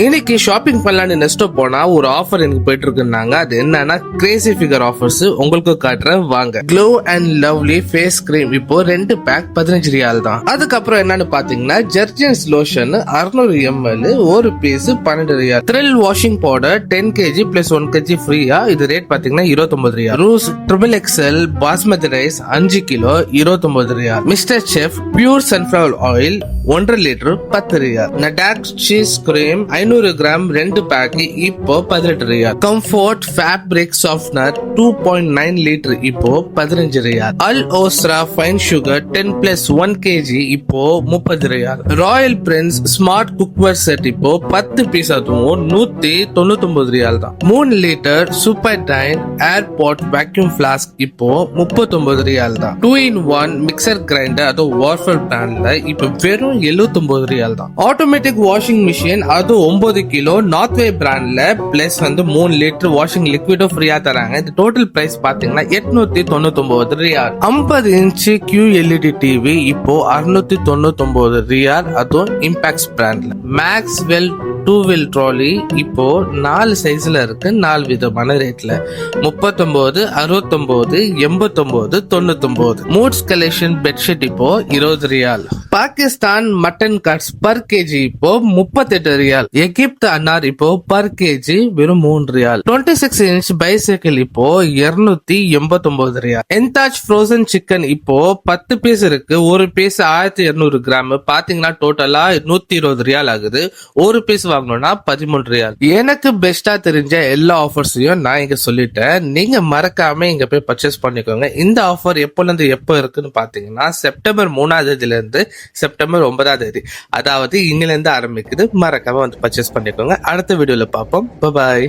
இன்னைக்கு ஷாப்பிங் பண்ணலான்னு நெஸ்டோ போனா ஒரு ஆஃபர் எனக்கு போயிட்டு இருக்குன்னாங்க. அது என்னன்னா கிரேசி ஃபிகர் ஆஃபர்ஸ் உங்களுக்கு காட்டுறேன் வாங்க. Glow and lovely face cream இப்போ 2 பேக் 15 ரியால் தான். அதுக்கப்புறம் என்னன்னு பாத்தீங்கன்னா ஜெர்ஜன்ஸ் லோஷன் 600 ml ஒரு piece 12 riyal. Thrill washing powder 10 kg plus 1 kg ஃப்ரீயா. இது ரேட் பாத்தீங்கன்னா 29 ரியால். ரூஸ் triple XL basmati rice 5 kilo 29 riyal. Mister chef pure sunflower oil 1.5 litre 10 riyal. Nadec cheese cream 500 gram 2 pack இப்போ 18 riyal. Comfort fabric softener 2.9 litre இப்போ 15 riyal. Al Osra fine sugar 10 plus 1 kg இப்போ 30 riyal. Royal prince smart cookware set இப்போ 10 piece அதுவும் 199 riyal தான். 3 litre super dine airpot vacuum flask இப்போ 39 ரியால் தான். 2-in-1 mixer grinder அது வார்ஃபல் பிராண்ட்ல இப்போ வெறும் 79 ரியால் தான். ஆட்டோமேட்டிக் வாஷிங் மிஷின் அது 9 கிலோ நார்த்வே பிராண்ட்ல பிளஸ் 3 லிட்டர் வாஷிங் லிக்விடும் ஃப்ரீயா தராங்க. இந்த டோட்டல் பிரைஸ் பாத்தீங்கன்னா 899 ரியால். 50 இன்ச் QLED டிவி இப்போ 699 ரியால் அதுவும் இம்பாக்ட் பிராண்ட்ல. மேக்ஸ்வெல் 2 வீல் ட்ராலி இப்போ 4 சைஸ்ல இருக்கு 4 விதமான ரேட்ல 39, 69, 89, 99. மூட்ஸ் கலெக்ஷன் பெட்ஷீட் இப்போ 20 riyal. Pakistan mutton cuts per KG இப்போ 38 ரியால். எகிப்து அன்னார் இப்போ பர் கேஜி வெறும் 3 ரியால். 26 இன்ச் பைசைக்கிள் இப்போ 289 ரியால். என்தாஜ் ஃப்ரோசன் சிக்கன் இப்போ 10 பீஸ் இருக்கு. ஒரு பீஸ் 1200 கிராம் பாத்தீங்கன்னா டோட்டலா 120 ரியால் ஆகுது. ஒரு பீஸ் வாங்கணும்னா 13 ரியால். எனக்கு பெஸ்டா தெரிஞ்ச எல்லா ஆஃபர்ஸையும் நான் இங்க சொல்லிட்டேன். நீங்க மறக்காம இங்க போய் பர்ச்சேஸ் பண்ணிக்கோங்க. இந்த ஆஃபர் எப்போல இருந்து எப்போ இருக்குன்னு பாத்தீங்கன்னா செப்டம்பர் 3ஆம் தேதியில இருந்து செப்டம்பர் 9ஆம் தேதி, அதாவது இன்னில இருந்து ஆரம்பிக்குது. மறக்காம வந்து பர்ச்சேஸ் பண்ணிக்கோங்க. அடுத்த வீடியோல பார்ப்போம். பாய்.